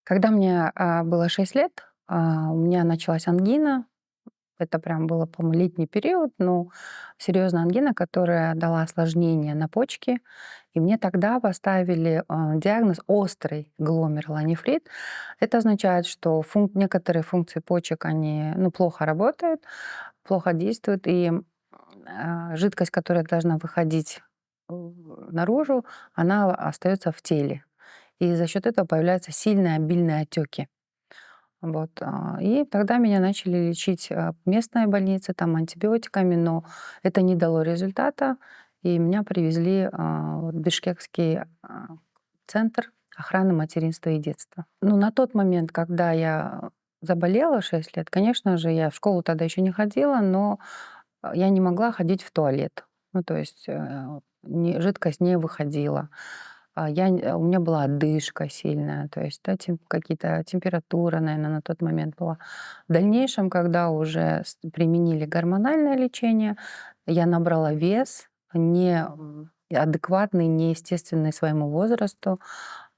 Когда мне было 6 лет, у меня началась ангина. Это прям было, по-моему, летний период, но серьезная ангина, которая дала осложнение на почке. И мне тогда поставили диагноз острый гломерулонефрит. Это означает, что некоторые функции почек, они плохо работают, плохо действуют, и жидкость, которая должна выходить наружу, она остается в теле. И за счет этого появляются сильные обильные отеки. Вот, и тогда меня начали лечить в местной больнице, там антибиотиками, но это не дало результата, и меня привезли в Бишкекский центр охраны материнства и детства. Ну, на тот момент, когда я заболела 6 лет, конечно же, я в школу тогда еще не ходила, но я не могла ходить в туалет. Ну, то есть жидкость не выходила. У меня была одышка сильная, то есть да, какие-то температура, наверное, на тот момент была. В дальнейшем, когда уже применили гормональное лечение, я набрала вес адекватный, неестественный своему возрасту.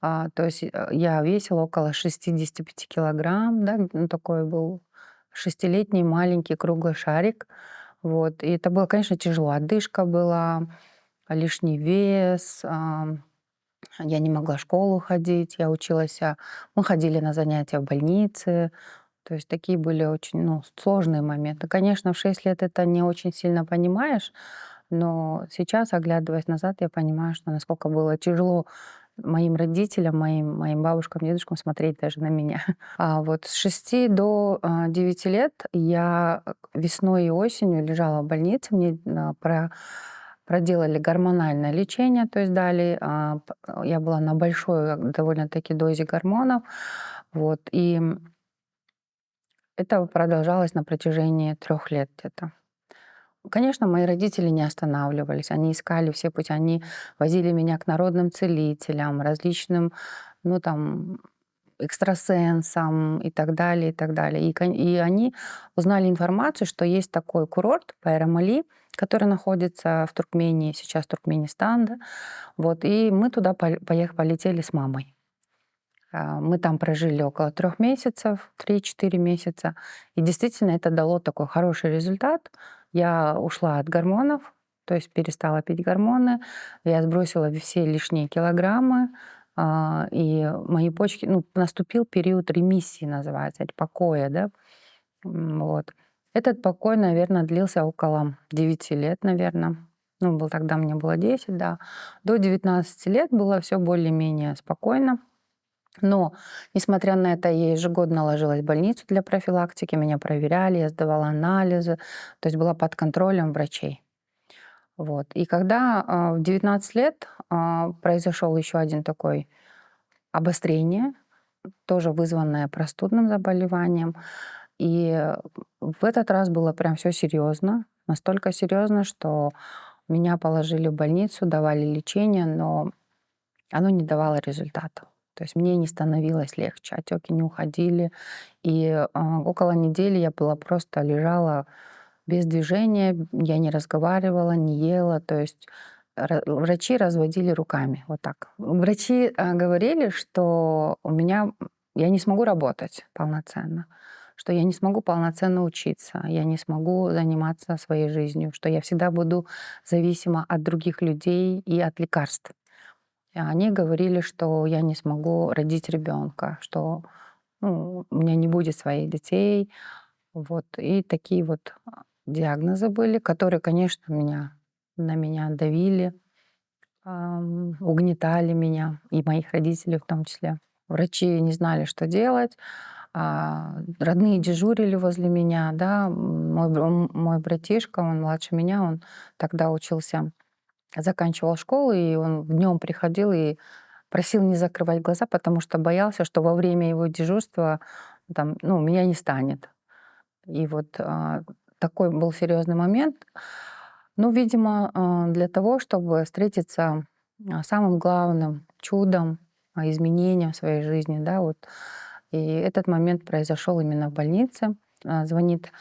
То есть я весила около 65 килограмм, да, ну, такой был шестилетний маленький круглый шарик. Вот. И это было, конечно, тяжело. Одышка была, лишний вес, я не могла в школу ходить, я училась, мы ходили на занятия в больнице. То есть такие были очень, сложные моменты. Конечно, в 6 лет это не очень сильно понимаешь, но сейчас, оглядываясь назад, я понимаю, что насколько было тяжело моим родителям, моим бабушкам, дедушкам смотреть даже на меня. А вот с 6 до 9 лет я весной и осенью лежала в больнице, мне проделали гормональное лечение, то есть дали, я была на большой довольно-таки дозе гормонов, вот, и это продолжалось на протяжении 3 лет где-то. Конечно, мои родители не останавливались, они искали все пути, они возили меня к народным целителям, различным, там, экстрасенсам и так далее, и так далее. И они узнали информацию, что есть такой курорт Байрамали, который находится в Туркмении, сейчас Туркменистан, да. Вот, и мы туда полетели с мамой. Мы там прожили около 3 месяцев, 3-4 месяца. И действительно это дало такой хороший результат. Я ушла от гормонов, то есть перестала пить гормоны. Я сбросила все лишние килограммы. И мои почки, наступил период ремиссии, называется, или покоя, да. Вот. Этот покой, наверное, длился около 9 лет, наверное. Тогда мне было 10, да. До 19 лет было все более-менее спокойно. Но, несмотря на это, я ежегодно ложилась в больницу для профилактики, меня проверяли, я сдавала анализы, то есть была под контролем врачей. Вот. И когда в 19 лет произошел еще один такой обострение, тоже вызванное простудным заболеванием, и в этот раз было прям все серьезно, настолько серьезно, что меня положили в больницу, давали лечение, но оно не давало результата. То есть мне не становилось легче, отеки не уходили. И около недели я была просто лежала без движения, я не разговаривала, не ела. То есть врачи разводили руками, вот так. Врачи говорили, что я не смогу работать полноценно, что я не смогу полноценно учиться, я не смогу заниматься своей жизнью, что я всегда буду зависима от других людей и от лекарств. Они говорили, что я не смогу родить ребенка, что у меня не будет своих детей. Вот. И такие вот диагнозы были, которые, конечно, на меня давили, угнетали меня, и моих родителей в том числе. Врачи не знали, что делать, родные дежурили возле меня, да. Мой братишка, он младше меня, он тогда учился, заканчивал школу, и он днем приходил и просил не закрывать глаза, потому что боялся, что во время его дежурства меня не станет. И вот такой был серьезный момент. Ну, видимо, для того, чтобы встретиться самым главным чудом, изменением в своей жизни, да, вот. И этот момент произошел именно в больнице. Звонит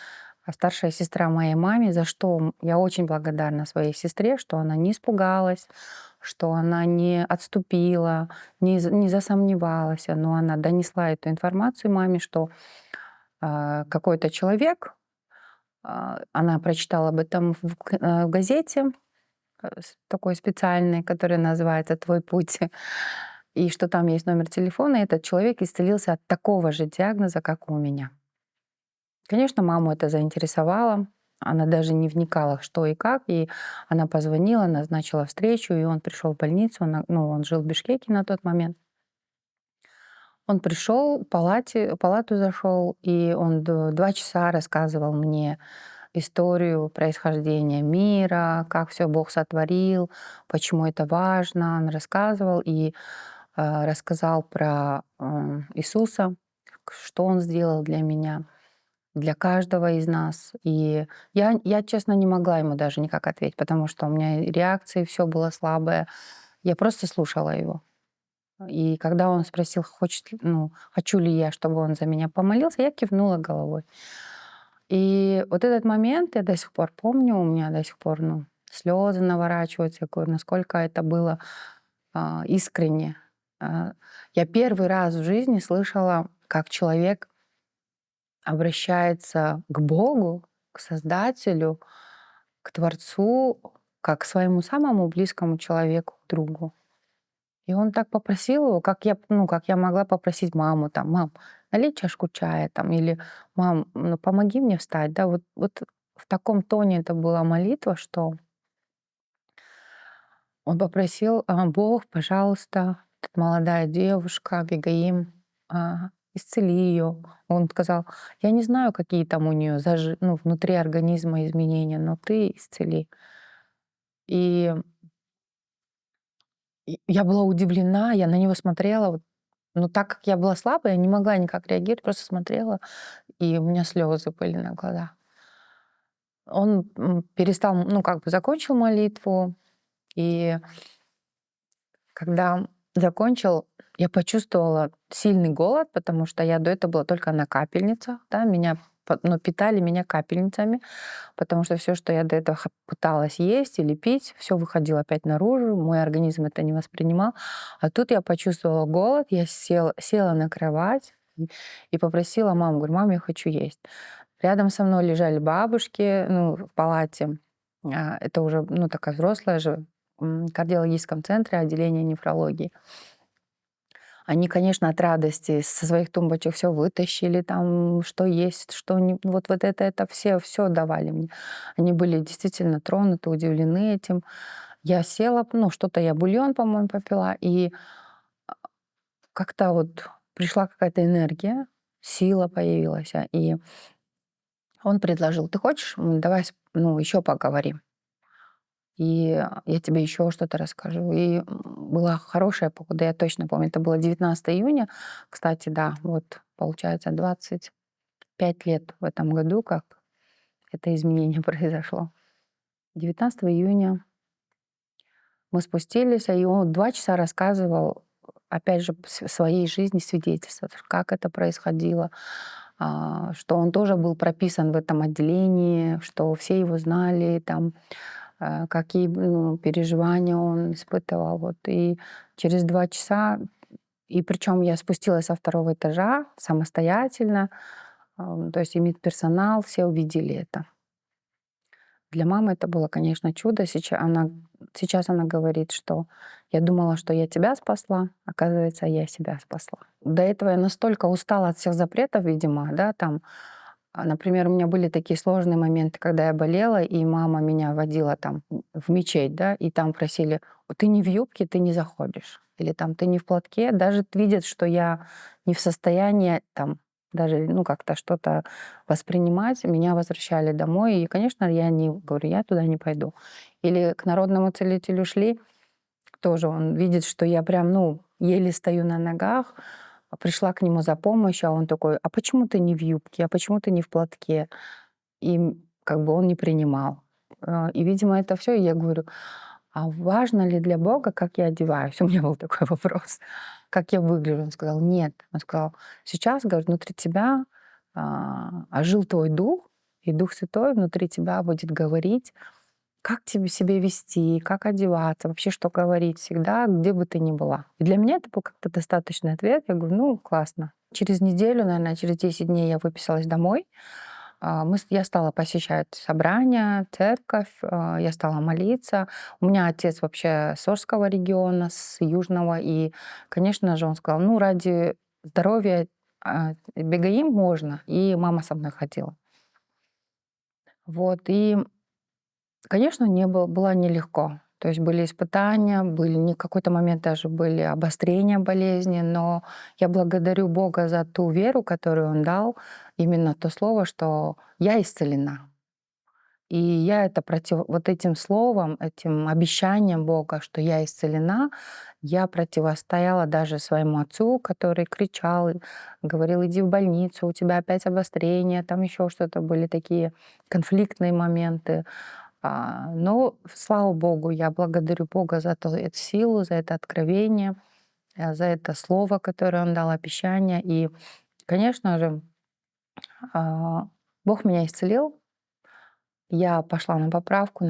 старшая сестра моей маме, за что я очень благодарна своей сестре, что она не испугалась, что она не отступила, не засомневалась, но она донесла эту информацию маме, что какой-то человек, она прочитала об этом в газете, такой специальной, которая называется «Твой путь», и что там есть номер телефона, и этот человек исцелился от такого же диагноза, как у меня. Конечно, маму это заинтересовало. Она даже не вникала, что и как. И она позвонила, назначила встречу, и он пришел в больницу. Ну, он жил в Бишкеке на тот момент. Он пришел, палату зашел, и он 2 часа рассказывал мне историю происхождения мира, как все Бог сотворил, почему это важно. Он рассказывал и рассказал про Иисуса, что Он сделал для меня, для каждого из нас. И я, честно, не могла ему даже никак ответить, потому что у меня реакции, все было слабое. Я просто слушала его. И когда он спросил, хочу ли я, чтобы он за меня помолился, я кивнула головой. И вот этот момент я до сих пор помню, у меня до сих пор слезы наворачиваются, я говорю, насколько это было искренне. А, Я первый раз в жизни слышала, как человек обращается к Богу, к Создателю, к Творцу, как к своему самому близкому человеку, другу. И он так попросил его, как я могла попросить маму, там, мам, налей чашку чая, там, или мам, помоги мне встать, да, вот в таком тоне это была молитва, что он попросил, Бог, пожалуйста, тут молодая девушка, Абигаим, исцели ее. Он сказал, я не знаю, какие там у нее внутри организма изменения, но ты исцели. И я была удивлена, я на него смотрела, но так как я была слабая, я не могла никак реагировать, просто смотрела, и у меня слезы были на глазах. Он перестал, закончил молитву, и когда закончил, я почувствовала сильный голод, потому что я до этого была только на капельницах, да, питали меня капельницами, потому что все, что я до этого пыталась есть или пить, все выходило опять наружу, мой организм это не воспринимал. А тут я почувствовала голод, я села на кровать и попросила маму, говорю, мам, я хочу есть. Рядом со мной лежали бабушки, в палате. Это уже, такая взрослая же, в кардиологическом центре отделения нефрологии. Они, конечно, от радости со своих тумбочек все вытащили, там, что есть, что не... Вот это все давали мне. Они были действительно тронуты, удивлены этим. Я села, что-то я бульон, по-моему, попила, и как-то вот пришла какая-то энергия, сила появилась. И он предложил, ты хочешь, давай, еще поговорим. И я тебе еще что-то расскажу. И была хорошая погода, я точно помню. Это было 19 июня. Кстати, да, вот получается 25 лет в этом году, как это изменение произошло. 19 июня мы спустились, и он 2 часа рассказывал, опять же, своей жизни свидетельства, как это происходило, что он тоже был прописан в этом отделении, что все его знали, там, какие переживания он испытывал. Вот. И через 2 часа, и причем я спустилась со 2 этажа самостоятельно, то есть и медперсонал, все увидели это. Для мамы это было, конечно, чудо. Сейчас она говорит, что я думала, что я тебя спасла, оказывается, я себя спасла. До этого я настолько устала от всех запретов, видимо, да, там, например, у меня были такие сложные моменты, когда я болела, и мама меня водила там в мечеть, да, и там просили, ты не в юбке, ты не заходишь. Или там ты не в платке. Даже видят, что я не в состоянии там даже, как-то что-то воспринимать. Меня возвращали домой. И, конечно, я не говорю, я туда не пойду. Или к народному целителю шли, тоже он видит, что я прям, еле стою на ногах, пришла к нему за помощью, а он такой, а почему ты не в юбке, а почему ты не в платке? И как бы он не принимал. И, видимо, это все. И я говорю, а важно ли для Бога, как я одеваюсь? У меня был такой вопрос. Как я выгляжу? Он сказал, нет. Он сказал, сейчас, говорит, внутри тебя ожил твой дух, и Дух Святой внутри тебя будет говорить, как тебе себя вести, как одеваться, вообще что говорить всегда, где бы ты ни была. И для меня это был как-то достаточный ответ. Я говорю, ну, классно. Через неделю, наверное, через 10 дней я выписалась домой. Я стала посещать собрания, церковь, я стала молиться. У меня отец вообще с Орского региона, с Южного. И, конечно же, он сказал, ну, ради здоровья бегаим можно. И мама со мной ходила. Вот. И, конечно, было нелегко. То есть были испытания, какой-то момент даже были обострения болезни, но я благодарю Бога за ту веру, которую Он дал, именно то слово, что я исцелена. И я вот этим словом, этим обещанием Бога, что я исцелена, я противостояла даже своему отцу, который кричал, и говорил, иди в больницу, у тебя опять обострение, там еще что-то, были такие конфликтные моменты. Но, слава Богу, я благодарю Бога за эту силу, за это откровение, за это слово, которое Он дал, обещание. И, конечно же, а, Бог меня исцелил. Я пошла на поправку,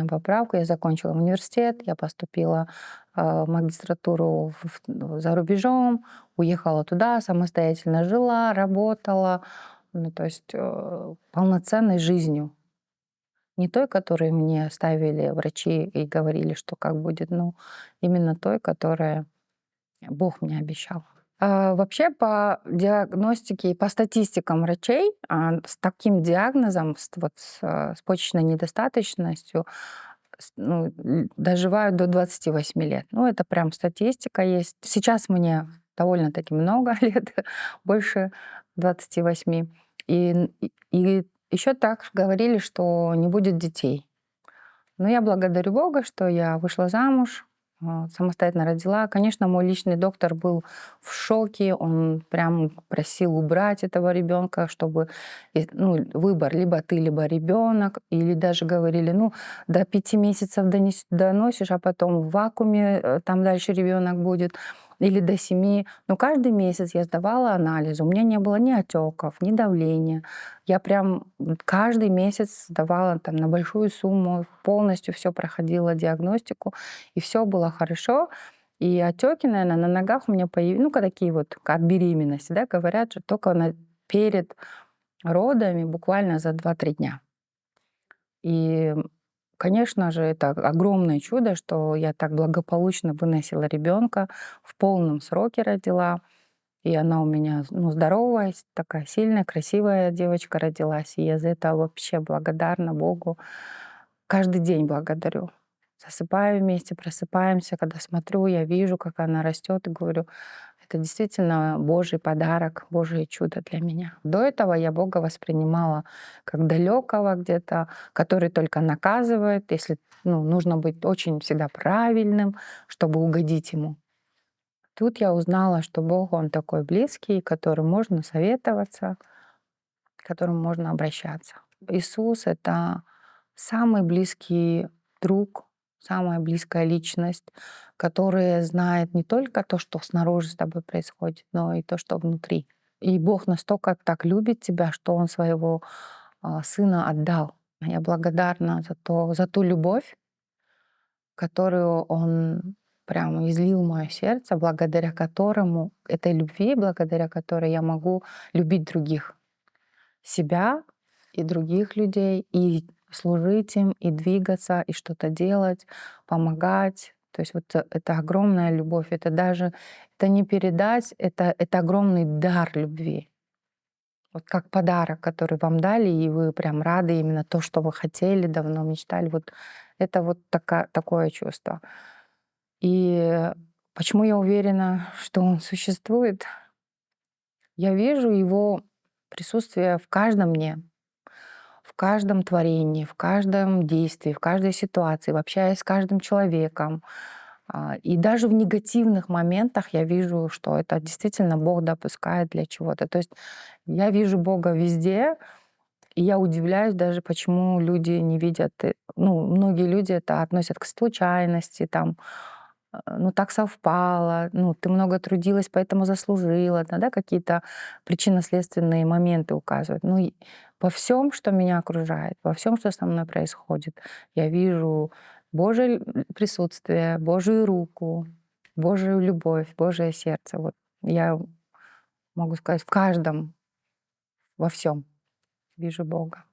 я закончила университет, я поступила в магистратуру за рубежом, уехала туда, самостоятельно жила, работала, ну, то есть полноценной жизнью. Не той, которую мне ставили врачи и говорили, что как будет, но именно той, которая Бог мне обещал. Вообще по диагностике и по статистикам врачей, с таким диагнозом, с почечной недостаточностью, доживают до 28 лет. Ну, это прям статистика есть. Сейчас мне довольно-таки много лет, больше 28. И еще так говорили, что не будет детей. Но я благодарю Бога, что я вышла замуж, самостоятельно родила. Конечно, мой личный доктор был в шоке, он прям просил убрать этого ребенка, чтобы выбор либо ты, либо ребенок, или даже говорили, ну, до 5 месяцев доносишь, а потом в вакууме там дальше ребенок будет, или до 7. Но каждый месяц я сдавала анализы, у меня не было ни отеков, ни давления. Я прям каждый месяц сдавала там на большую сумму, полностью все проходила диагностику, и все было хорошо. И отеки, наверное, на ногах у меня появились, ну, такие вот, как беременность, да, говорят же, только перед родами, буквально за 2-3 дня. И, конечно же, это огромное чудо, что я так благополучно выносила ребенка, в полном сроке родила. И она у меня, ну, здоровая, такая сильная, красивая девочка родилась. И я за это вообще благодарна Богу. Каждый день благодарю. Засыпаю вместе, просыпаемся. Когда смотрю, я вижу, как она растет, и говорю, это действительно Божий подарок, Божие чудо для меня. До этого я Бога воспринимала как далекого где-то, который только наказывает, если нужно быть очень всегда правильным, чтобы угодить Ему. Тут я узнала, что Бог, Он такой близкий, которому можно советоваться, к которому можно обращаться. Иисус — это самый близкий друг, самая близкая личность, которая знает не только то, что снаружи с тобой происходит, но и то, что внутри. И Бог настолько так любит тебя, что Он своего Сына отдал. Я благодарна за ту любовь, которую Он прям излил в моё сердце, благодаря которому, этой любви, благодаря которой я могу любить других. Себя и других людей, и служить им, и двигаться, и что-то делать, помогать. То есть вот это огромная любовь. Это не передать, это огромный дар любви. Вот как подарок, который вам дали, и вы прям рады именно то, что вы хотели, давно мечтали. Вот это вот такое чувство. И почему я уверена, что он существует? Я вижу его присутствие в каждом мне, в каждом творении, в каждом действии, в каждой ситуации, общаясь с каждым человеком. И даже в негативных моментах я вижу, что это действительно Бог допускает для чего-то. То есть я вижу Бога везде, и я удивляюсь даже, почему люди не видят. Ну, многие люди это относят к случайности, там, ну, так совпало, ну, ты много трудилась, поэтому заслужила, да, какие-то причинно-следственные моменты указывают. Ну, и во всем, что меня окружает, во всем, что со мной происходит, я вижу Божье присутствие, Божью руку, Божию любовь, Божье сердце. Вот я могу сказать, в каждом, во всем вижу Бога.